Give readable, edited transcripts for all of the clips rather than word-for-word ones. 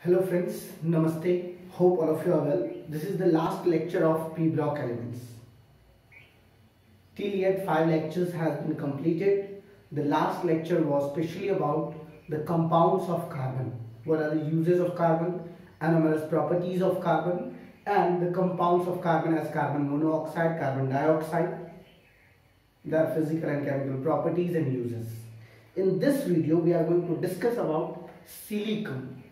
Hello friends, Namaste. Hope all of you are well. This is the last lecture of P block elements. Till yet 5 lectures has been completed. The last lecture was specially about the compounds of carbon. What are the uses of carbon, anomalous properties of carbon, and the compounds of carbon as carbon monoxide, carbon dioxide, their physical and chemical properties and uses. In this video we are going to discuss about silicon.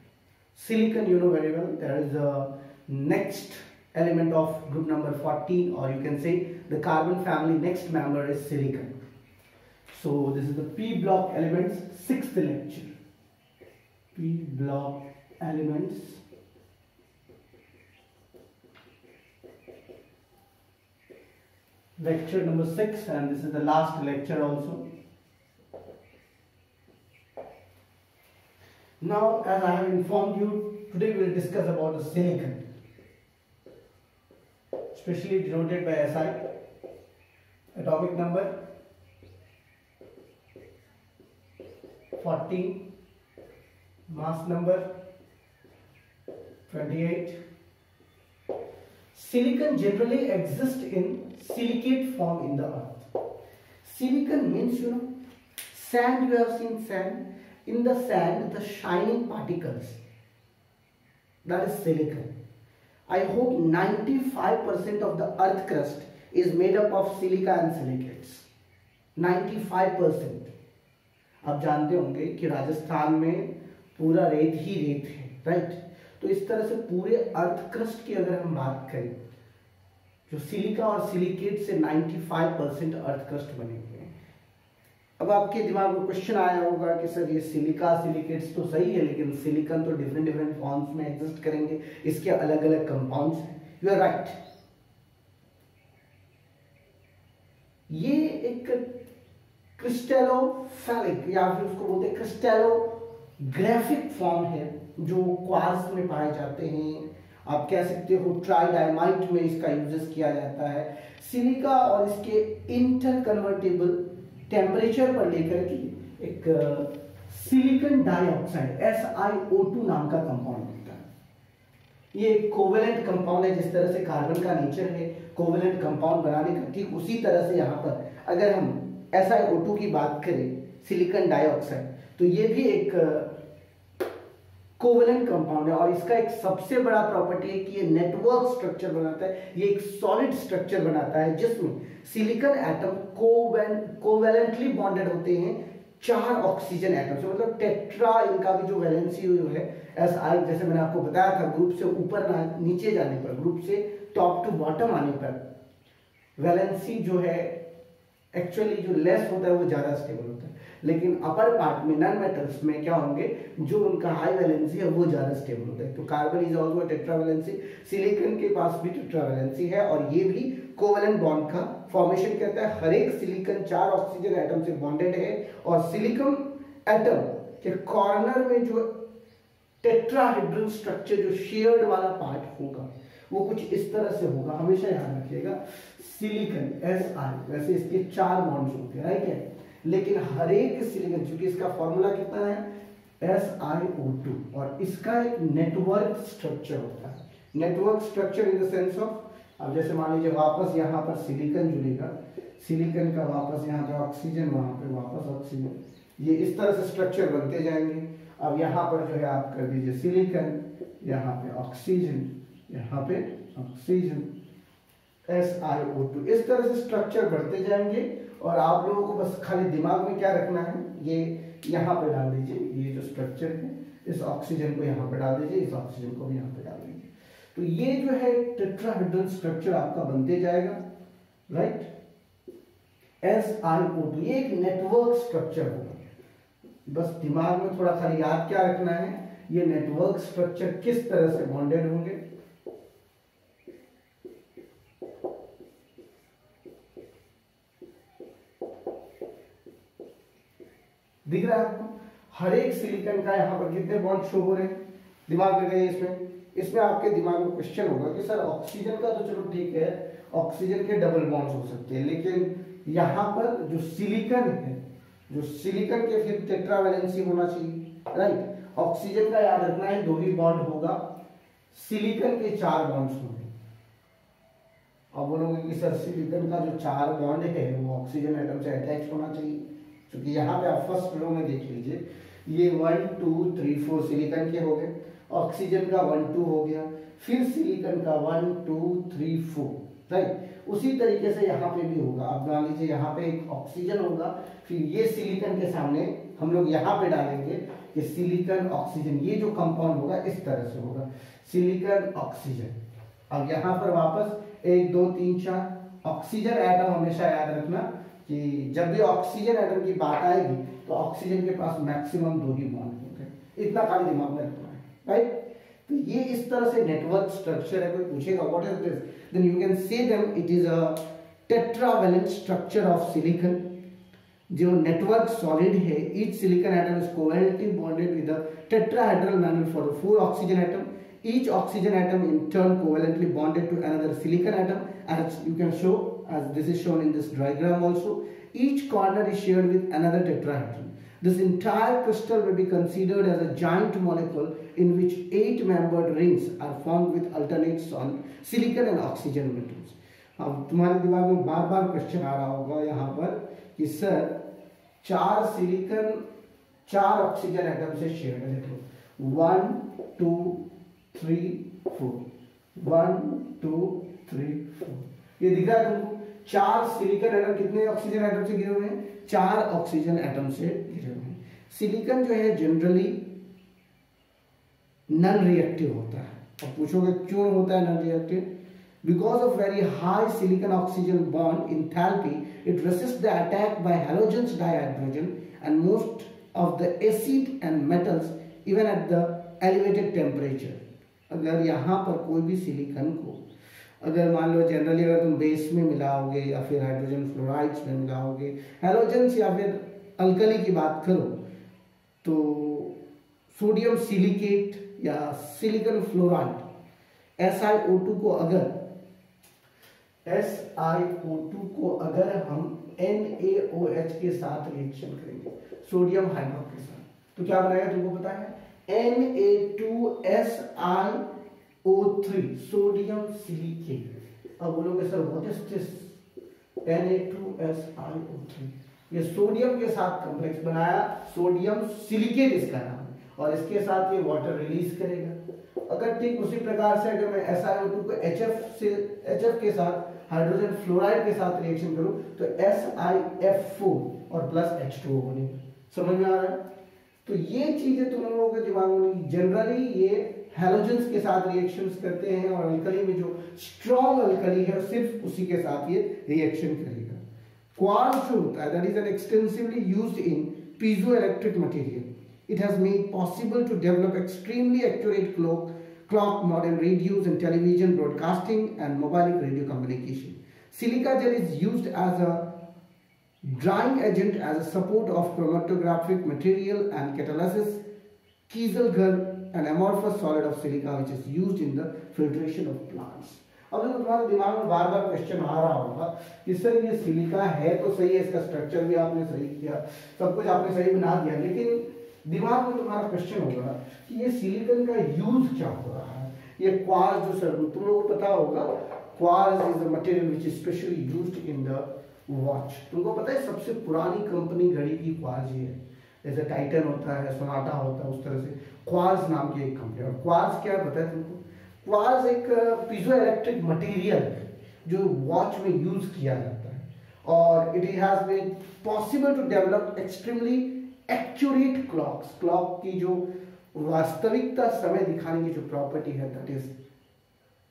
Silicon, you know very well, there is a next element of group number 14, or you can say the carbon family next member is silicon. So this is the P block elements 6th lecture. P block elements lecture number 6, and this is the last lecture also. Now, as I have informed you, today we will discuss about the silicon, especially denoted by Si, atomic number 14, mass number 28. Silicon generally exists in silicate form in the earth. Silicon means, sand. You have seen sand. In the sand, the shining particles, that is silicon. I hope 95% of the earth crust is made up of silica and silicates. 95%. आप जानते होंगे कि राजस्थान में पूरा रेत ही रेत है, right? तो इस तरह से पूरे अर्थ क्रस्ट की अगर हम बात करें, जो सिलिका और सिलिकेट से 95% अर्थ क्रस्ट बने हुए हैं। अब आपके दिमाग में क्वेश्चन आया होगा कि सर ये सिलिका सिलिकेट्स तो सही है, लेकिन सिलिकन तो डिफरेंट फॉर्म्स में एग्जिस्ट करेंगे, इसके अलग अलग कंपाउंड्स हैं। You are right. ये एक क्रिस्टलोफैलिक या फिर उसको बोलते हैं क्रिस्टलोग्राफिक फॉर्म है जो क्वार्ट्ज में पाए जाते हैं। आप कह सकते हो ट्राइडाइमाइट में इसका यूजेस किया जाता है। सिलिका और इसके इंटरकन्वर्टेबल टेम्परेचर पर लेकर के एक सिलिकॉन डाइऑक्साइड SiO2 नाम का कंपाउंड होता है। ये कोवेलेंट कंपाउंड है। जिस तरह से कार्बन का नेचर है कोवेलेंट कंपाउंड बनाने का, ठीक उसी तरह से यहाँ पर अगर हम SiO2 की बात करें, सिलिकॉन डाइऑक्साइड, तो ये भी एक कोवेलेंट कंपाउंड है। और इसका एक सबसे बड़ा प्रॉपर्टी है कि ये नेटवर्क स्ट्रक्चर बनाता है। ये एक सॉलिड स्ट्रक्चर बनाता है जिसमें सिलिकॉन एटम कोवेलेंटली बॉन्डेड होते हैं 4 ऑक्सीजन एटम से, मतलब टेट्रा। इनका भी जो वैलेंसी जो है Si, जैसे मैंने आपको बताया था, ग्रुप से ऊपर नीचे जाने पर, ग्रुप से टॉप टू बॉटम आने पर वैलेंसी जो है एक्चुअली जो लेस होता है वो ज्यादा स्टेबल होता है, लेकिन अपर पार्ट में नॉन मेटल्स में क्या होंगे, जो उनका हाई वैलेंसी है वो ज्यादा स्टेबल होता है। तो carbon is also tetravalency, silicon के पास भी टेट्रावैलेंसी है और ये भी कोवेलेंट बॉन्ड का फॉर्मेशन करता है। हर एक सिलिकॉन 4 ऑक्सीजन एटम से बॉन्डेड है और सिलिकॉन एटम के कॉर्नर में जो टेट्राहेड्रल स्ट्रक्चर, जो शेयर्ड वाला पार्ट होगा, वो कुछ इस तरह से होगा। हमेशा याद रखिएगा, सिलिकॉन Si, वैसे इसके 4 बॉन्ड्स होते हैं, राइट है, लेकिन हर एक सिलिकॉन, चूंकि इसका फॉर्मूला कितना है SiO2, और इसका एक नेटवर्क स्ट्रक्चर होता है। Network structure in the sense of, अब जैसे मान लीजिए वापस यहाँ पर सिलिकॉन जुड़ेगा, सिलिकॉन का वापस यहाँ पे ऑक्सीजन, वहां पे वापस ऑक्सीजन, ये इस तरह से स्ट्रक्चर बनते जाएंगे। अब यहाँ पर जो है आप कर दीजिए सिलिकॉन, यहाँ पे ऑक्सीजन, यहाँ पे ऑक्सीजन, SiO2, इस तरह से स्ट्रक्चर बढ़ते जाएंगे। और आप लोगों को बस खाली दिमाग में क्या रखना है, ये यहाँ पे डाल दीजिए, ये जो स्ट्रक्चर है, इस ऑक्सीजन को यहाँ पे डाल दीजिए, इस ऑक्सीजन को भी यहाँ पे डाल दीजिए। तो ये जो है टेट्राहेड्रल स्ट्रक्चर आपका बनते जाएगा, राइट। SiO2 ये एक नेटवर्क स्ट्रक्चर होगा। बस दिमाग में थोड़ा खाली याद क्या रखना है, ये नेटवर्क स्ट्रक्चर किस तरह से बॉन्डेड होंगे। दिख रहा है आपको, हर एक सिलिकॉन का यहाँ पर कितने बॉन्ड शो हो रहे हैं, दिमाग में गए। इसमें आपके दिमाग में क्वेश्चन होगा कि सर ऑक्सीजन का तो चलो ठीक है, ऑक्सीजन के डबल बॉन्ड्स हो सकते हैं, लेकिन यहाँ पर जो सिलिकॉन है, जो सिलिकॉन के फिर टेट्रावैलेंसी होना चाहिए, राइट। ऑक्सीजन का याद रखना है 2 ही बॉन्ड होगा, सिलिकॉन के 4 बॉन्ड्स होंगे। अब बोलोगे कि सर सिलिकॉन का जो 4 बॉन्ड है वो ऑक्सीजन एटम से अटैच होना चाहिए, क्योंकि यहाँ पे आप फर्स्ट रो में देख लीजिए, ये 1 2 3 4 सिलिकॉन के हो गए, ऑक्सीजन का 1 2 हो गया, फिर सिलिकॉन का 1 2 3 4, राइट। उसी तरीके से यहाँ पे भी होगा। अब मान लीजिए यहाँ पे एक ऑक्सीजन होगा, फिर ये सिलिकॉन के सामने हम लोग यहाँ पे डालेंगे कि सिलिकॉन ऑक्सीजन, ये जो कंपाउंड होगा इस तरह से होगा, सिलिकॉन ऑक्सीजन। अब यहाँ पर वापस 1 2 3 4 ऑक्सीजन एटम, हमेशा याद रखना कि जब भी ऑक्सीजन एटम की बात आएगी तो ऑक्सीजन के पास मैक्सिमम 2 ही बॉन्ड होंगे, इतना खाली दिमाग में रखना है, राइट। तो ये इस तरह से नेटवर्क स्ट्रक्चर है। कोई पूछेगा what is this, then you can say them it is a tetravalent structure of silicon. जो नेटवर्क सॉलिड है, each silicon atom is covalently bonded with a tetrahedral manner for the 4 oxygen atom, each oxygen atom in turn covalently bonded to another silicon atom, as you can show, as this is shown in this diagram also. Each corner is shared with another tetrahedron. This entire crystal may be considered as a giant molecule in which 8-membered rings are formed with alternate silicon and oxygen metals. अब तुम्हारे दिमाग में बार बार question आ रहा होगा यहाँ पर कि sir 4 silicon 4 oxygen atom से शेयर्ड है, देखो 1 2 3 4 1 2 3 4, ये दिख रहा है तुमको? 4 सिलिकॉन एटम कितने ऑक्सीजन एटम से घिरे हुए हैं? 4 ऑक्सीजन एटम से घिरे हुए हैं। सिलिकॉन जो है जनरली नॉन रिएक्टिव होता है। अब पूछोगे क्यों होता है non reactive? Because of very high silicon-oxygen bond enthalpy, it resists the attack by halogens dihydrogen and most of the acid and metals even at the elevated temperature. अगर यहाँ पर कोई भी सिलिकॉन को अगर मान लो जनरली अगर तुम बेस में मिलाओगे या फिर हाइड्रोजन फ्लोराइड्स में मिलाओगे, हैलोजेंस या फिर अल्कली की बात करो तो सोडियम सिलिकेट या सिलिकॉन फ्लोराइड SiO2 को अगर हम NaOH के साथ रिएक्शन करेंगे सोडियम हाइड्रो के साथ तो क्या बनाएगा तुमको पता है? Na2SiO3 sodium silicate. अब बोलोगे sir what is this Na2SiO3? ये सोडियम के साथ कॉम्प्लेक्स बनाया, सोडियम सिलिकेट इसका नाम है, और इसके साथ ये वाटर रिलीज करेगा। अगर ठीक उसी प्रकार से अगर मैं SiO2 को HF के साथ हाइड्रोजन फ्लोराइड के साथ रिएक्शन करूं तो SiF4 और प्लस H2O बनेगा। समझ में आ रहा है? तो ये चीजें तुम लोगों के दिमाग में, जनरली ये हैलोजेंस के साथ रिएक्शंस करते हैं और अल्कली में जो स्ट्रॉन्ग अल्कली है सिर्फ उसी के साथ ये रिएक्शन करेगा। क्वार्ट्ज जो होता है that is an extensively used in piezoelectric material. It has made possible to develop extremely accurate clock modern radios and television broadcasting and mobile radio communication. Silica gel is used as a drying agent as a support of chromatographic material and catalysis. Kieselguhr, an amorphous solid of silica which is used in the filtration of plants. अब तुम्हारे दिमाग में बार बार question आ रहा होगा कि sir ये silica है तो सही है, इसका स्ट्रक्चर भी आपने सही किया, सब कुछ आपने सही बना दिया, लेकिन दिमाग में तुम्हारा क्वेश्चन होगा कि ये सिलिकॉन का यूज क्या हो रहा है? ये क्वार्ट्ज जो सर तुम लोगों को पता होगा, quartz is a material which is specially used in the watch. तुमको पता है सबसे पुरानी कंपनी घड़ी की क्वार्ट्ज ही है, जैसे टाइटन होता है, सोनाटा होता है, उस तरह से क्वार्ट्ज नाम की एक कंपनी। और क्वार्ट्ज क्या पता है तुमको? क्वार्ट्ज एक पीजोइलेक्ट्रिक मटेरियल जो वॉच में यूज किया जाता है, और it has been possible to develop extremely accurate clocks. Clock की जो वास्तविकता समय दिखाने की जो प्रॉपर्टी है दैट इज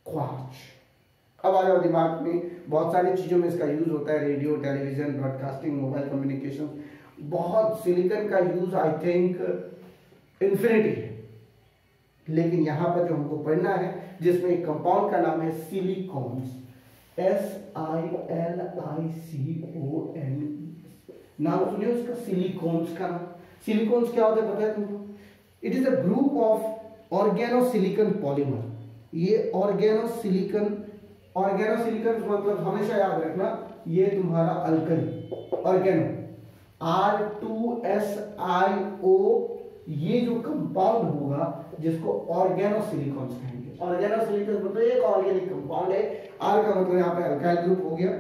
क्वार्ट्ज। अब आ जाओ दिमाग में, बहुत सारी चीजों में इसका यूज होता है, radio, television, broadcasting, mobile communication, बहुत सिलिकॉन का यूज आई थिंक इन्फिनिटी है। लेकिन यहां पर जो हमको पढ़ना है जिसमें एक कंपाउंड का नाम है सिलिकॉन्स, SiLiCONE, नाम सुनिए उसका, सिलिकॉन्स का। सिलिकॉन्स क्या होता है पता है तुमको? It is a group of organosilicon polymer. ये ऑर्गेनोसिलिकॉन मतलब हमेशा याद रखना ये तुम्हारा अल्कली, ऑर्गेनो R2SiO ये जो कंपाउंड होगा जिसको ऑर्गेनोसिलिकॉन्स कहेंगे। ऑर्गेनोसिलिकॉन्स मतलब एक ऑर्गेनिक कंपाउंड है। आर का मतलब यहाँ पे अल्काइल ग्रुप हो गया,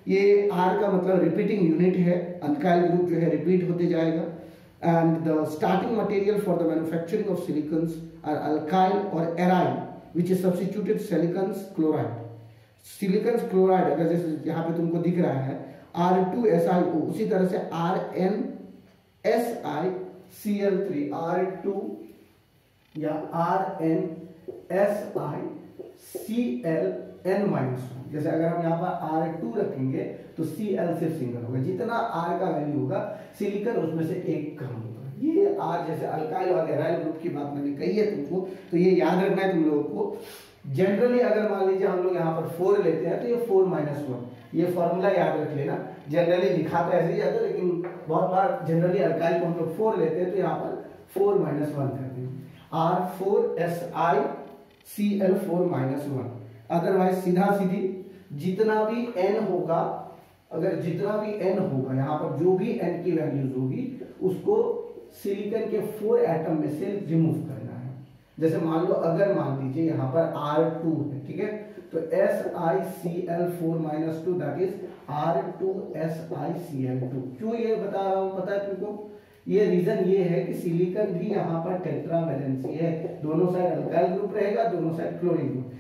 ये आर का मतलब रिपीटिंग यूनिट है, अल्काइल ग्रुप जो है रिपीट होते जाएगा। And the starting material for the manufacturing of silicones are alkyl और aryl which is substituted silicons chloride. Silicons chloride अगर जैसे यहाँ पे तुमको दिख रहा है R2SiO, उसी तरह से RnSiCl3, R2 या RnSiClN-1। जैसे अगर हम यहाँ पर R2 रखेंगे तो Cl सिर्फ सिंगल होगा, जितना R का वैल्यू होगा सिलिकॉन उसमें से एक कम होगा। ये R जैसे अल्काइल और एराइल ग्रुप की बात मैंने कही है तुमको, तो ये याद रखना है तुम लोगों को। जनरली अगर मान लीजिए हम लोग यहाँ पर 4 लेते हैं तो ये 4-1, ये फॉर्मूला याद रख लेना। जनरली लिखा तो ऐसे ही जाता है, लेकिन बहुत बार जनरली अल्काइल को हम लोग 4 लेते हैं तो यहाँ पर 4-1 करते हैं, R4SiCl4-1। अदरवाइज सीधा सीधी जितना भी n होगा, अगर जितना भी n होगा यहाँ पर जो भी n की वैल्यूज होगी उसको सिलिकॉन के 4 एटम में से रिमूव करना है। जैसे मान लो अगर मान लीजिए यहाँ पर R2 है, ठीक है, तो SiCl4-2 दैट इज R2SiCl2। क्यों ये बता रहा हूँ पता है तुमको? ये रीजन ये है कि सिलिकॉन भी यहाँ पर टेट्रावैलेंसी है, दोनों साइड अल्काइल ग्रुप रहेगा, दोनों साइड क्लोरीन ग्रुप।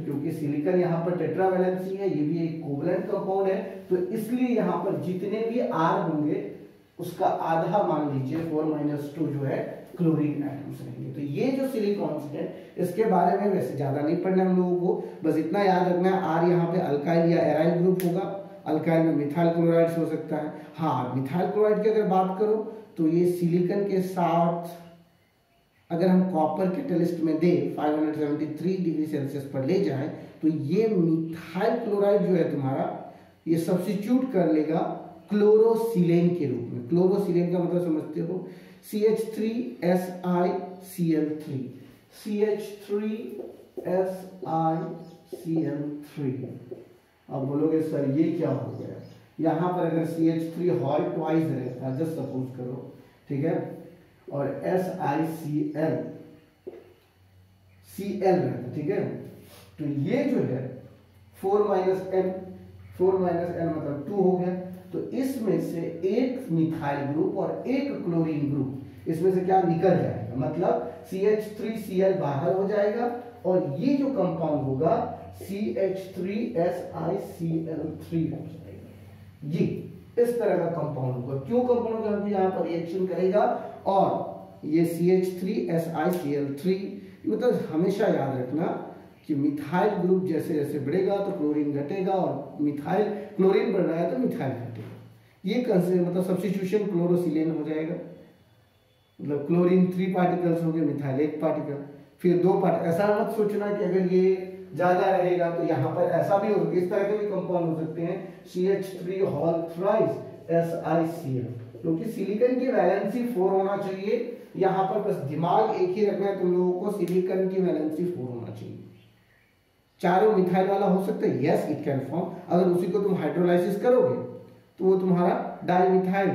क्योंकि सिलिकॉन यहाँ पर टेट्रावैलेंसी है, ये भी एक कोवलेंट कंपाउंड है, तो इसलिए यहाँ पर जितने भी R होंगे उसका आधा मान लीजिए 4-2 जो है क्लोरीन एटम्स रहेंगे। तो ये जो सिलिकॉन्स है इसके बारे में वैसे ज्यादा नहीं पढ़ना हम लोगों को, बस इतना याद रखना है R यहाँ पे अल्काइल या एराइल ग्रुप होगा। अल्काइल में मिथाइल क्लोराइड हो सकता है। हाँ, मिथाइल क्लोराइड की अगर बात करो तो ये सिलिकॉन के साथ अगर हम कॉपर कैटलिस्ट में दे 573 डिग्री सेल्सियस पर ले जाए तो ये मिथाइल क्लोराइड जो है तुम्हारा ये सब्स्टिट्यूट कर लेगा क्लोरोसिलेन के रूप में। क्लोरोसिलेन का मतलब समझते हो, CH3SiCl3, CH3SiCl3। अब बोलोगे सर ये क्या हो गया? यहाँ पर अगर CH3 हॉल ट्वाइस रहता, जस्ट सपोज करो, ठीक है, और SiCl रहता, ठीक है, तो ये जो है 4-n मतलब 2 हो गया। तो इसमें से एक मिथाइल ग्रुप और एक क्लोरीन ग्रुप इसमें से क्या निकल जाएगा, मतलब CH3Cl बाहर हो जाएगा और ये जो कंपाउंड होगा CH3SiCl3 हो जाएगा। ये इस तरह का कंपाउंड होगा। क्यों कंपाउंड होगा? यहाँ पर रिएक्शन करेगा और ये CH3SiCl3, मतलब हमेशा याद रखना कि मिथाइल ग्रुप जैसे जैसे बढ़ेगा तो क्लोरीन घटेगा और मिथाइल क्लोरीन बढ़ रहा है तो मिथाइल घटेगा। ये मतलब सब्स्टिट्यूशन क्लोरोसिलेन हो जाएगा, मतलब क्लोरीन 3 पार्टिकल्स हो गए, मिथाइल 1 पार्टिकल, फिर 2 पार्टिकल। ऐसा मत सोचना कि अगर ये ज्यादा रहेगा तो यहाँ पर ऐसा भी होगा, इस तरह के भी कंपाउंड हो सकते हैं CH3 हॉल थ्राइस SiCl, क्योंकि सिलिकॉन की वैलेंसी 4 होना चाहिए। यहाँ पर बस दिमाग एक ही रखना है तुम लोगों को, सिलिकॉन की वैलेंसी 4 होना चाहिए। चारों मिथाइल वाला हो सकता है, यस इट कैन फॉर्म। अगर उसी को तुम हाइड्रोलाइसिस करोगे तो वो तुम्हारा डाइमिथाइल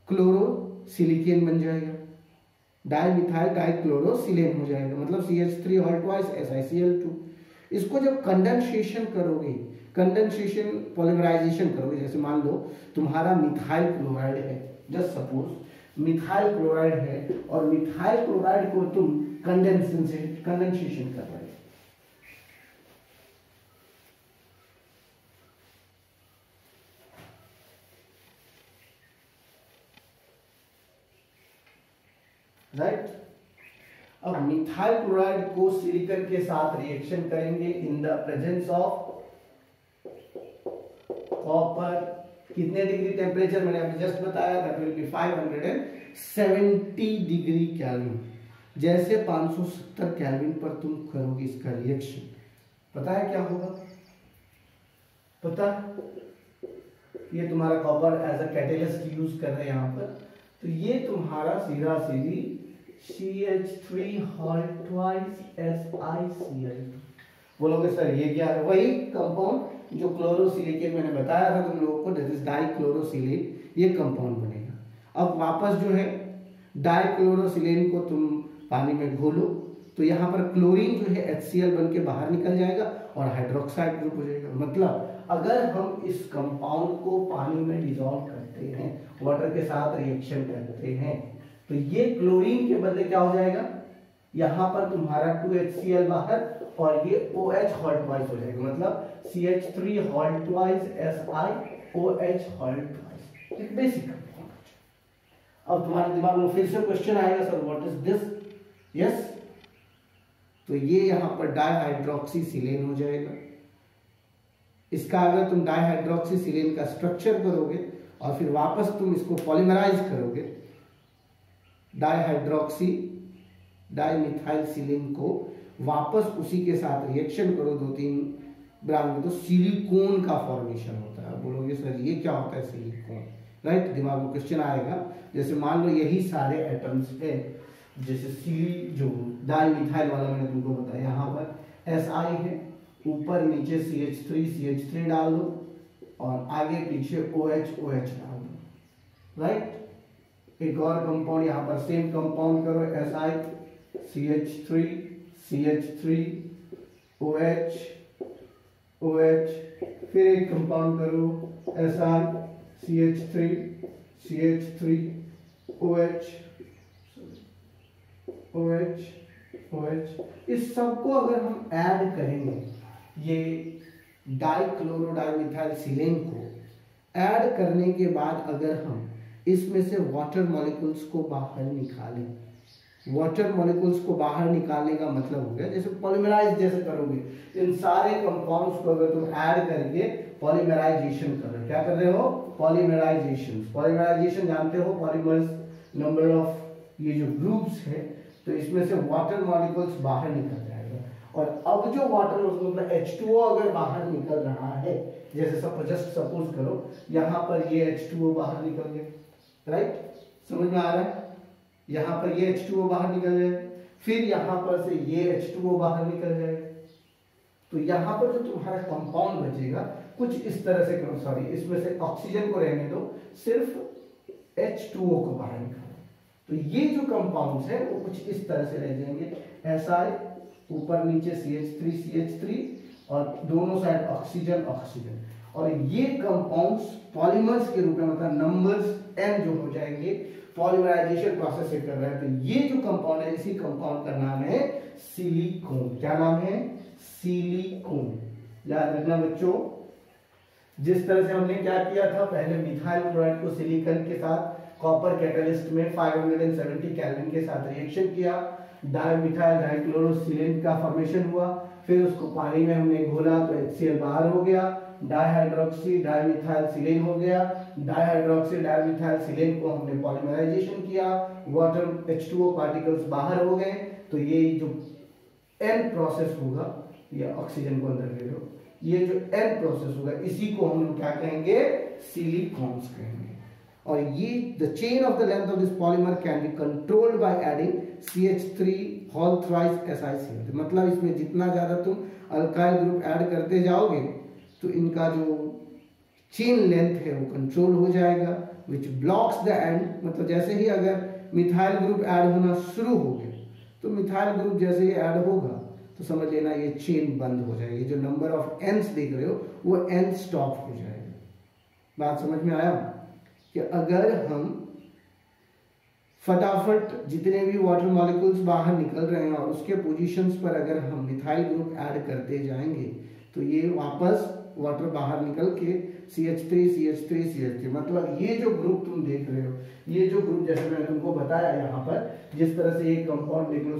क्लोरोसिलिकेन बन जाएगा, डाइमिथाइल डाइक्लोरोसिलेन हो जाएगा, मतलब CH3 हॉल ट्वाइस SiCl2। इसको जब कंडेंसेशन करोगे, कंडेंसेशन पॉलीमराइजेशन करोगे, जैसे मान लो तुम्हारा मिथाइल क्लोराइड है, जस्ट सपोज मिथाइल क्लोराइड है और मिथाइल क्लोराइड को तुम कंडेंसेशन कर रहे हो, राइट। अब मिथाइल क्लोराइड को सिलिकॉन के साथ रिएक्शन करेंगे इन द प्रेजेंस ऑफ कॉपर। कितने डिग्री टेम्परेचर मैंने अभी जस्ट बताया, that will be 570 degree kelvin. जैसे 570 केल्विन पर तुम करोगे इसका रिएक्शन, पता है क्या होगा? पता, ये तुम्हारा copper as a catalyst use कर रहे हैं यहाँ पर, तो ये तुम्हारा सीधा सीधी CH3 हॉल ट्वाइस SiCl। बोलोगे सर ये क्या है? वही कंपाउंड जो क्लोरोसिलिकेन मैंने बताया था तुम लोगों को, दैट इज डाइक्लोरोसिलेन, ये कंपाउंड बनेगा। अब वापस जो है डाइक्लोरोसिलेन को तुम पानी में घोलो तो यहाँ पर क्लोरीन जो है HCl बन के बाहर निकल जाएगा और हाइड्रोक्साइड ग्रुप हो जाएगा। मतलब अगर हम इस कंपाउंड को पानी में डिसॉल्व करते हैं, वाटर के साथ रिएक्शन करते हैं, तो ये क्लोरीन के बदले क्या हो जाएगा, यहाँ पर तुम्हारा 2HCl बाहर और ये OH हॉल्ट वाइज हो जाएगा, मतलब CH3 halt wise SiOH halt wise. एक बेसिक कंपाउंड। अब तुम्हारे दिमाग में फिर से क्वेश्चन आएगा, sir what is this? Yes, तो ये यहाँ पर डाइहाइड्रोक्सीसिलेन हो जाएगा। इसका अगर तुम डाइहाइड्रोक्सीसिलेन का स्ट्रक्चर करोगे और फिर वापस तुम इसको पॉलीमराइज करोगे, डाइहाइड्रोक्सी डाइमिथाइलसिलेन को वापस उसी के साथ रिएक्शन करो 2-3 ब्रांच में, तो सिलिकॉन का फॉर्मेशन होता है। बोलोगे सर ये क्या होता है सिलिकॉन? राइट, दिमाग में क्वेश्चन आएगा। जैसे मान लो यही सारे एटम्स है, जैसे सी जो डाइमिथाइल वाला मैंने तुमको बताया, यहाँ पर Si है, ऊपर नीचे CH3 डाल दो और आगे पीछे OH डाल दो। राइट, एक और कंपाउंड यहाँ पर सेम कंपाउंड करो, Si CH3 OH, फिर एक कंपाउंड करो Si CH3 OH। इस सबको अगर हम ऐड करेंगे, ये डाइक्लोरोडाइमिथाइलसिलेन को ऐड करने के बाद अगर हम इसमें से वाटर मॉलिक्यूल्स को बाहर निकालें, वाटर मॉलिक्यूल्स को बाहर निकालने का मतलब हो गया जैसे पॉलीमराइज जैसे करोगे, इन सारे कंपाउंड्स को अगर तुम ऐड करके पॉलीमराइजेशन कर रहे हो, क्या कर रहे हो? पॉलीमराइजेशन जानते हो, पॉलीमर्स नंबर ऑफ ये जो ग्रुप्स है, तो इसमें से वाटर मॉलिक्यूल्स बाहर निकल जाएगा। और अब जो वाटर मतलब H2O अगर बाहर निकल रहा है, जैसे जस्ट सपोज करो यहाँ पर ये H2O बाहर निकल गया, राइट, समझ में आ रहा है? यहाँ पर ये H2O बाहर निकल जाएगा, फिर यहाँ पर से ये H2O बाहर निकल जाएगा, तो यहाँ पर जो तुम्हारा कंपाउंड बचेगा कुछ इस तरह से करो, सॉरी इसमें से ऑक्सीजन को रहने दो, सिर्फ H2O को बाहर निकालो, तो ये जो कंपाउंड्स है वो कुछ इस तरह से रह जाएंगे, Si ऊपर नीचे CH3 और दोनों साइड ऑक्सीजन, और ये कंपाउंड्स पॉलीमर्स के रूप में मतलब नंबर्स n जो हो जाएंगे, पॉलीमराइजेशन प्रोसेस से कर रहे हैं, तो ये जो कंपाउंड है इसी कंपाउंड का नाम है सिलिकॉन। क्या नाम है? सिलिकॉन। याद रखना बच्चों, जिस तरह से हमने क्या किया था, पहले मिथाइल क्लोराइड को सिलिकॉन के साथ कॉपर कैटलिस्ट में 570 केल्विन के साथ रिएक्शन किया, डाइमिथाइल डाइक्लोरोसिलेन का फॉर्मेशन हुआ, फिर उसको पानी में हमने घोला तो HCl बाहर हो गया, डाइहाइड्रोक्सी डाइमिथाइलसिलेन हो गया, डाइहाइड्रोक्सी डाइमिथाइलसिलेन को हमने पॉलीमराइजेशन किया, वाटर H2O पार्टिकल्स बाहर हो गए, तो ये जो N प्रोसेस होगा, ये ऑक्सीजन को अंदर ले लो, ये जो N प्रोसेस होगा इसी को हम क्या कहेंगे? सिलिकॉन्स कहेंगे। और ये the chain of the length of this polymer can be controlled by adding CH3 whole thrice SiCl। मतलब इसमें जितना ज्यादा तुम अल्काइल ग्रुप ऐड करते जाओगे तो इनका जो चेन लेंथ है वो कंट्रोल हो जाएगा, which blocks the end। मतलब जैसे ही अगर मिथाइल ग्रुप ऐड होना शुरू हो गया तो मिथाइल ग्रुप जैसे ही ऐड होगा तो समझ लेना ये चेन बंद हो जाएगी, जो नंबर ऑफ एंस देख रहे हो वो एन स्टॉप हो जाएगा। बात समझ में आया कि अगर हम फटाफट जितने भी वाटर मॉलिक्यूल्स बाहर निकल रहे हैं और उसके पोजीशंस पर अगर हम मिथाइल ग्रुप ऐड करते जाएंगे तो ये वापस वाटर बाहर निकल के CH3 मतलब ये जो ग्रुप तुम देख रहे हो, ये जो ग्रुप जैसे मैंने तुमको बताया यहाँ पर, जिस तरह से ये कंपाउंड देख लो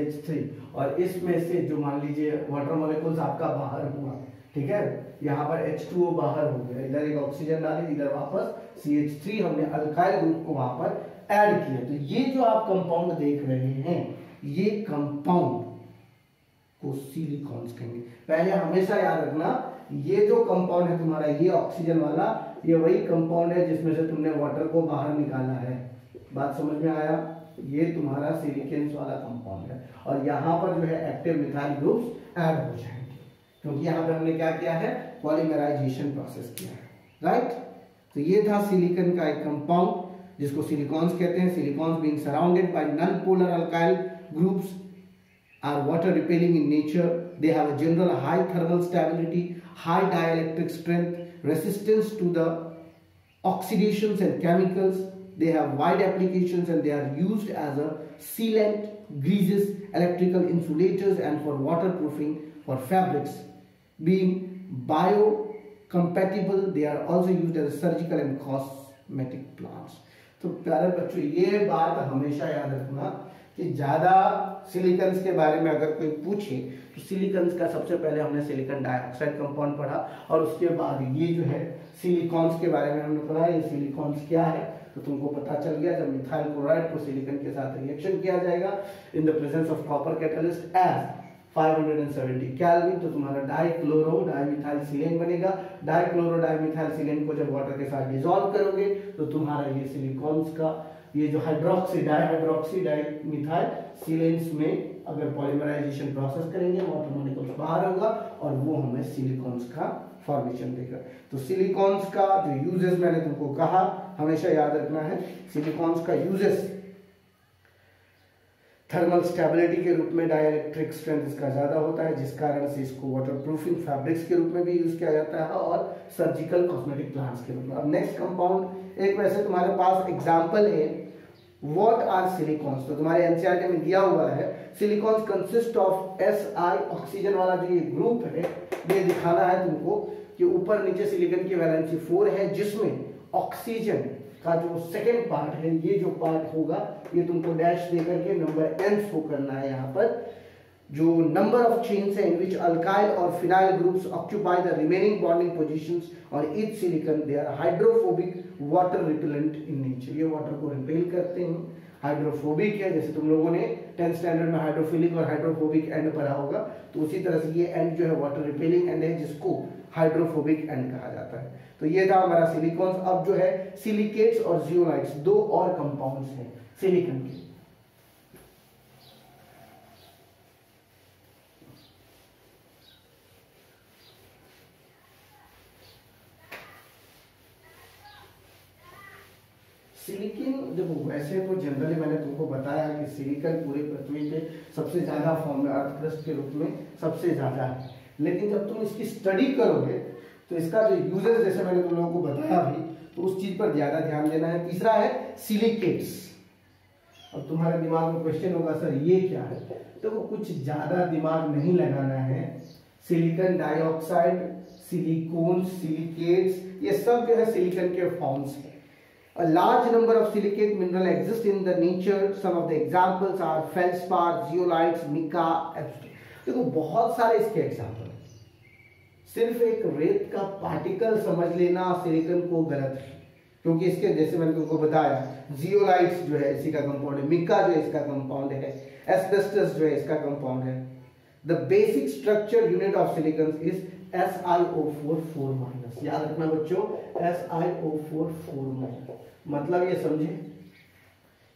CH3 और इसमें से जो मान लीजिए वाटर मॉलिक्यूल्स आपका बाहर हुआ, ठीक है, यहाँ पर H2O बाहर हो गया, इधर एक ऑक्सीजन डाली, इधर वापस CH3 हमने अल्काइल ग्रुप को वहां पर ऐड किया, तो ये जो आप कंपाउंड देख रहे हैं ये कंपाउंड को सिलिकॉन्स कहेंगे। पहले हमेशा याद रखना ये जो कंपाउंड है तुम्हारा, ये ऑक्सीजन वाला, ये वही कंपाउंड है जिसमें से तुमने वाटर को बाहर निकाला है। बात समझ में आया? ये तुम्हारा सिलिकॉन्स वाला कंपाउंड है और यहाँ पर जो है एक्टिव मिथाइल ग्रुप्स ऐड हो जाएंगे, क्योंकि यहाँ पे हमने क्या किया है? पॉलीमराइजेशन प्रोसेस किया है, राइट। तो ये था सिलिकॉन का एक कंपाउंड जिसको सिलिकॉन्स कहते हैं. Silicones being surrounded by non polar alkyl groups are water repelling in nature. They have a general high thermal stability, high dielectric strength, resistance to the oxidations and chemicals. They have wide applications and they are used as a sealant, greases, electrical insulators and for waterproofing for fabrics. Being biocompatible, they are also used as surgical and cosmetic plants. तो प्यारे बच्चों, ये बात हमेशा याद रखना कि ज़्यादा सिलिकॉन्स के बारे में अगर कोई पूछे तो सिलिकॉन्स का सबसे पहले हमने सिलिकॉन डाइऑक्साइड कंपाउंड पढ़ा और उसके बाद ये जो है सिलिकॉन्स के बारे में हमने पढ़ा. ये सिलिकॉन्स क्या है तो तुमको पता चल गया. जब मिथाइल क्लोराइड को सिलिकॉन के साथ रिएक्शन किया जाएगा in the presence of copper catalyst as 570 kelvin तो तुम्हारा डाइक्लोरो डाइमिथाइल सिलेन बनेगा. डाइक्लोरो डाइमिथाइल सिलेन को जब वाटर के साथ डिसॉल्व करोगे तो तुम्हारा ये सिलिकॉन्स का ये जो हाइड्रोक्सी डाइमिथाइल सिलेन्स में अगर पॉलीमराइजेशन प्रोसेस करेंगे वाटर मॉलिक्यूल्स बाहर होगा और वो हमें सिलिकॉन्स का फॉर्मेशन देगा. तो सिलिकॉन्स का जो यूजेस मैंने तुमको कहा हमेशा याद रखना है. सिलिकॉन्स का यूजेस थर्मल स्टेबिलिटी के रूप में, डाइलेक्ट्रिक स्ट्रेंथ इसका ज्यादा होता है जिस कारण से इसको वाटरप्रूफिंग फैब्रिक्स के रूप में भी यूज किया जाता है और सर्जिकल कॉस्मेटिक प्लांट्स के रूप में. अब नेक्स्ट कंपाउंड एक वैसे तुम्हारे पास एग्जांपल है व्हाट आर सिलिकॉन्स. तो तुम्हारे एनसीईआरटी में दिया हुआ है silicones consist of Si oxygen वाला जो ये ग्रुप है ये दिखाना है तुमको कि ऊपर नीचे सिलिकॉन की वैलेंसी 4 है जिसमें ऑक्सीजन का जो सेकेंड पार्ट है ये जो पार्ट होगा ये तुमको डैश दे करके नंबर n शो करना है. यहाँ पर जो नंबर ऑफ चेन्स है इन विच अल्काइल और phenyl groups occupy the remaining bonding positions और each silicon they are hydrophobic water repellent in nature. ये वाटर को रिपेल करते हैं. हाइड्रोफोबिक है जैसे तुम लोगों ने 10th स्टैंडर्ड में हाइड्रोफिलिक और हाइड्रोफोबिक एंड पढ़ा होगा तो उसी तरह से ये एंड जो है वाटर रिपेलिंग एंड है जिसको हाइड्रोफोबिक एंड कहा जाता है. तो ये था हमारा सिलिकॉन्स. अब जो है सिलिकेट्स और जियोलाइट्स दो और कंपाउंड्स हैं सिलिकॉन के. सिलिकॉन देखो वैसे तो जनरली मैंने तुमको बताया कि सिलिकॉन पूरे पृथ्वी पे सबसे ज्यादा फॉर्म में अर्थ क्रस्ट के रूप में सबसे ज्यादा है. लेकिन जब तुम इसकी स्टडी करोगे तो इसका जो यूजेस जैसे मैंने तुम लोगों को बताया भी तो उस चीज पर ज्यादा ध्यान देना है. तीसरा है सिलिकेट्स. अब तुम्हारे दिमाग में क्वेश्चन होगा सर ये क्या है. तो वो कुछ ज्यादा दिमाग नहीं लगाना है. सिलिकॉन डाइऑक्साइड, सिलिकॉन, सिलिकेट्स ये सब जो है सिलिकॉन के फॉर्म्स हैं. A large number of silicate mineral exist in the nature. Some of the examples are feldspar, zeolites, mica, etc. देखो बहुत सारे इसके एग्जाम्पल हैं. सिर्फ एक रेत का पार्टिकल समझ लेना सिलिकॉन को गलत है क्योंकि इसके जैसे मैंने तुमको बताया जियोलाइट्स जो है इसी का कंपाउंड है, मिका जो है इसका कंपाउंड है, एस्बेस्टस जो है इसका कंपाउंड है. The basic structure unit of silicon is SiO4 याद रखना बच्चों SiO4 मतलब ये समझे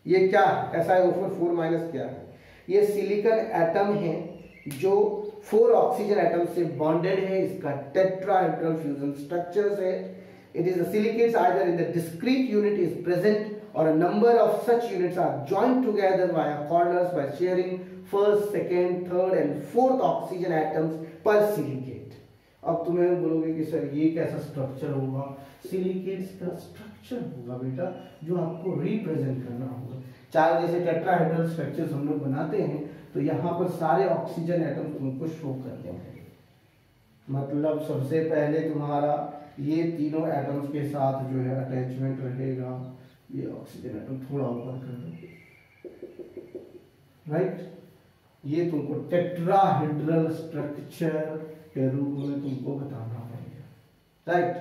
ये क्या है. SiO4 क्या है. ये सिलिकॉन एटम है जो 4 ऑक्सीजन एटम से बॉन्डेड है. इसका टेट्राहेड्रल फ्यूजन स्ट्रक्चर्स है. It is the silicates either in the discrete unit is present और a number of such units are joined together via corners by sharing first, second, third and fourth oxygen atoms per silicate. अब तुम्हें बोलोगे कि sir ये कैसा structure होगा. Silicates का structure होगा बेटा जो आपको रिप्रेजेंट करना होगा. चार जैसे टेट्राहेड्रल स्ट्रक्चर्स हम लोग बनाते हैं तो यहाँ पर सारे ऑक्सीजन एटम तुमको शो करने होंगे. मतलब सबसे पहले तुम्हारा ये तीनों एटम्स के साथ जो है अटैचमेंट रहेगा. ये ऑक्सीजन एटम थोड़ा ऊपर कर दो राइट. ये तुमको टेट्राहेड्रल स्ट्रक्चर के रूप में तुमको बताना पड़ेगा राइट.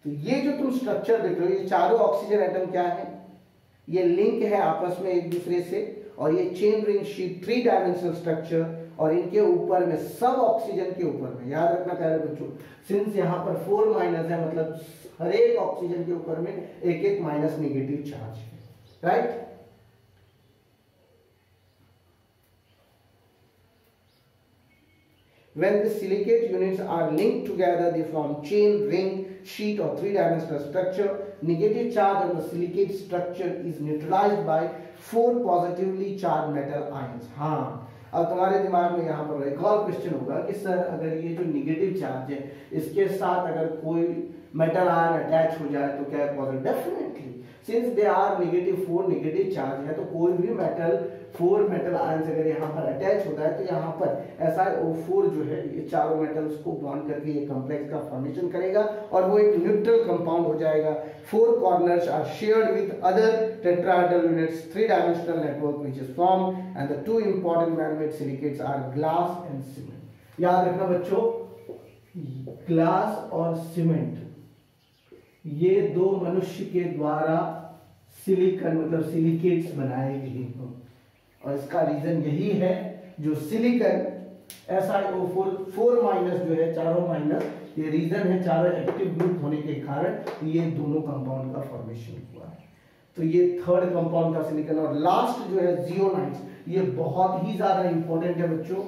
तो ये जो तुम स्ट्रक्चर देख रहे हो ये चारों ऑक्सीजन एटम क्या है ये लिंक है आपस में एक दूसरे से और ये chain ring sheet 3 dimensional structure और इनके ऊपर में सब ऑक्सीजन के ऊपर में याद रखना प्यारे बच्चों सिंस यहाँ पर 4 माइनस है मतलब हर एक ऑक्सीजन के ऊपर में एक एक माइनस नेगेटिव चार्ज है right. When the silicate units are linked together, they form chain, ring, sheet or three-dimensional structure. Negative charge on the silicate structure is neutralized by 4 positively charged metal ions. हाँ, अब तुम्हारे दिमाग में यहाँ पर एक और क्वेश्चन होगा कि सर अगर ये जो निगेटिव चार्ज है इसके साथ अगर कोई मेटल आयन अटैच हो जाए तो क्या positive? Definitely, since they are negative 4 negative charge है तो कोई भी मेटल 4 मेटल आयंस अगर यहाँ पर अटैच होता है तो यहाँ पर SiO4 जो है ये चारों मेटल्स को बॉन्ड करके ये कॉम्प्लेक्स का फॉर्मेशन करेगा और वो एक न्यूट्रल कंपाउंड हो जाएगा. 4 corners are shared with other tetrahedral units, 3-dimensional network which is formed, and the 2 important man-made silicates are glass and cement. याद रखना बच्चों, ग्लास और सीमेंट ये दो मनुष्य के द्वारा सिलिकॉन मतलब सिलिकेट्स बनाए गए हैं और इसका रीजन यही है जो सिलिकॉन SiO4 माइनस जो है चारों माइनस, ये रीजन है चारों एक्टिव ग्रुप होने के कारण ये दोनों कंपाउंड का फॉर्मेशन हुआ है. तो ये थर्ड कंपाउंड का सिलिकॉन. और लास्ट जो है जियोलाइट्स, ये बहुत ही ज्यादा इंपॉर्टेंट है बच्चों.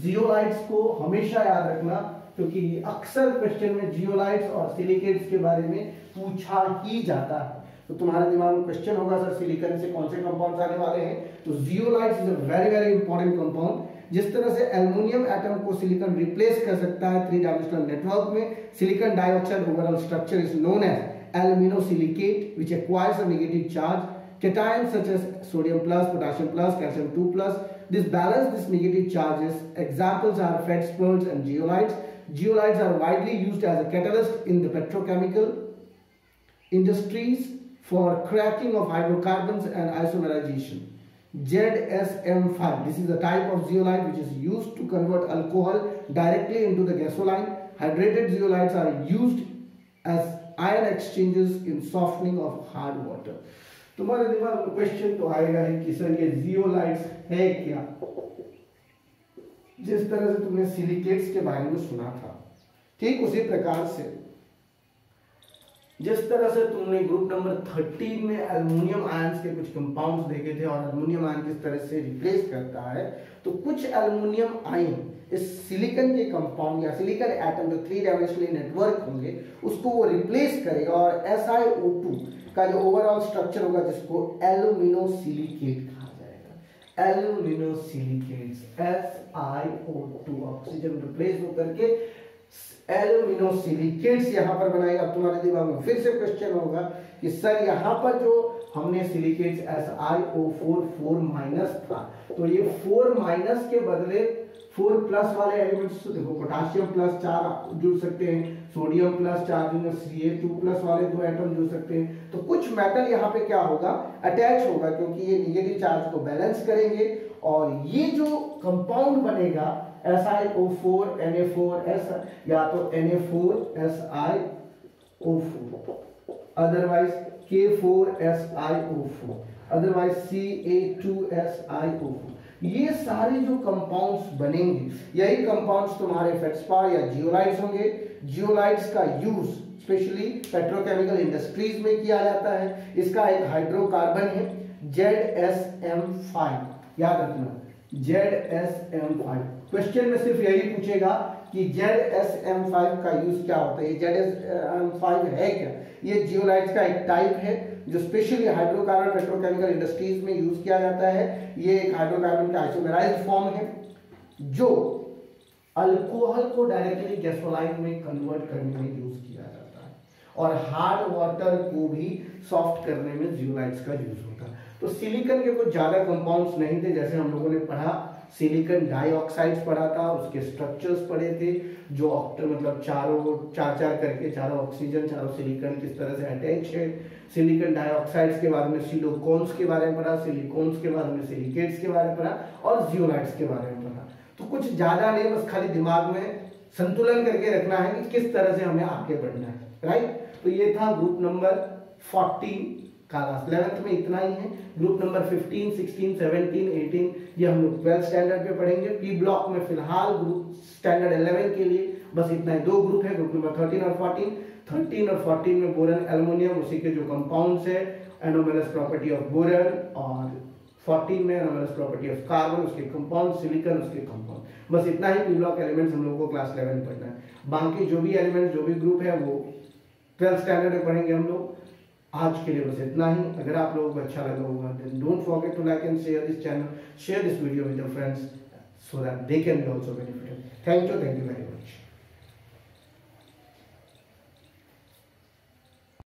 जियोलाइट्स को हमेशा याद रखना क्योंकि अक्सर क्वेश्चन में जियोलाइट्स और सिलिकेट्स के बारे में पूछा ही जाता है. तो तुम्हारे दिमाग में क्वेश्चन होगा सर सिलिकॉन से कौन से कंपाउंड्स आने वाले हैं, तो zeolites is a very very important compound. जिस तरह से एल्युमिनियम एटम को सिलिकॉन रिप्लेस कर सकता है 3-dimensional नेटवर्क में, silicon dioxide overall structure is known as aluminosilicate which acquires a negative charge. Cations such as sodium plus, potassium plus, calcium 2 plus, this balance this negative charges. Examples are feldspars and zeolites. Zeolites are widely used as a catalyst in the petrochemical industries for cracking of hydrocarbons and isomerization. ZSM5, this is a type of zeolite which is used to convert alcohol directly into the gasoline. Hydrated zeolites are used as ion exchanges in softening of hard water. तुम्हारे दिमाग में question तो आएगा है कि sir ये zeolites है क्या. जिस तरह से तुमने सिलिकेट्स के बारे में सुना था ठीक उसी प्रकार से जिस तरह से तुमने ग्रुप नंबर 13 में एल्युमिनियम आयंस के कुछ कंपाउंड्स देखे थे और एल्युमिनियम आयन किस तरह से रिप्लेस करता है, तो कुछ एल्युमिनियम आयन इस सिलिकॉन के कंपाउंड या सिलिकॉन एटम जो 3-dimensional नेटवर्क होंगे उसको वो रिप्लेस करेगा और SiO2 का जो ओवरऑल स्ट्रक्चर होगा जिसको एल्यूमिनोसिलिकेट कहा जाएगा. एल्यूमिनोसिलिकेट्स SiO2 ऑक्सीजन रिप्लेस होकर के एल्यूमिनोसिलिकेट्स यहाँ पर बनाएगा. अब तुम्हारे दिमाग में फिर से क्वेश्चन होगा कि सर यहाँ पर जो हमने सिलिकेट्स SiO4 4 माइनस था तो ये 4 माइनस के बदले 4 प्लस वाले एलिमेंट्स तो देखो पोटाशियम प्लस 4 जुड़ सकते हैं, सोडियम प्लस 4 जुड़ Ca2 प्लस वाले 2 एटम जुड़ सकते हैं. तो कुछ मेटल यहाँ पे क्या होगा अटैच होगा क्योंकि ये निगेटिव चार्ज को बैलेंस करेंगे और ये जो कंपाउंड बनेगा SiO4 Na4S या तो Na4SiO4 otherwise K4SiO4 otherwise Ca2SiO4. ये सारे जो कंपाउंड्स बनेंगे यही कंपाउंड्स तुम्हारे फेल्डस्पार या जियोलाइट्स होंगे. जियोलाइट्स का यूज स्पेशली पेट्रोकेमिकल इंडस्ट्रीज में किया जाता है. इसका एक हाइड्रोकार्बन है ZSM5, याद रखना ZSM5. क्वेश्चन में सिर्फ यही पूछेगा कि ZSM5 का यूज क्या होता है. ZSM5 है क्या? ये जियोलाइट्स का एक टाइप है जो स्पेशली हाइड्रोकार्बन पेट्रोकेमिकल इंडस्ट्रीज में यूज किया जाता है. ये एक हाइड्रोकार्बन का आइसोमेराइज्ड फॉर्म है जो अल्कोहल को डायरेक्टली गैसोलाइन में कन्वर्ट करने में यूज किया जाता है और हार्ड वाटर को भी सॉफ्ट करने में जियोलाइट्स का यूज होता है. तो सिलिकॉन के कुछ ज्यादा कंपाउंड्स नहीं थे जैसे हम लोगों ने पढ़ा. सिलिकॉन डाइऑक्साइड्स पढ़ा था, उसके स्ट्रक्चर्स पढ़े थे जो ऑक्टर मतलब चार करके चारों ऑक्सीजन चारों सिलिकॉन किस तरह से अटैच है. सिलिकॉन डाइऑक्साइड्स के बारे में सिलिकॉन्स के बारे में पढ़ा, सिलिकॉन्स के बारे में सिलिकेट्स के बारे में पढ़ा और जियोलाइट्स के बारे में पढ़ा. तो कुछ ज्यादा नहीं, बस खाली दिमाग में संतुलन करके रखना है कि किस तरह से हमें आगे बढ़ना है. राइट. तो ये था ग्रुप नंबर 14 क्लास 11th में इतना ही है. ग्रुप नंबर 15, 16, 17, 18 ये हम लोग 12th स्टैंडर्ड पे पढ़ेंगे. पी ब्लॉक में फिलहाल ग्रुप स्टैंडर्ड 11 के लिए बस इतना ही 2 ग्रुप है, ग्रुप नंबर 13 और 14. 13 और 14 में बोरन एल्युमिनियम उसी के जो कंपाउंड्स है एनोमलस प्रॉपर्टी ऑफ बोरन और 14 में एनोमलस प्रॉपर्टी ऑफ कार्बन, उसके कंपाउंड, सिलिकॉन उसके कंपाउंड। बस इतना ही पी ब्लॉक एलिमेंट्स हम लोगों को क्लास 11 में पढ़ना है। बाकी जो भी एलिमेंट्स, जो भी ग्रुप है वो 12th स्टैंडर्ड में पढ़ेंगे हम लोग। आज के लिए बस इतना ही। अगर आप लोगों को अच्छा लगा होगा then don't forget to like and share this channel, share this video with your friends so that they can be also benefited. Thank you very much.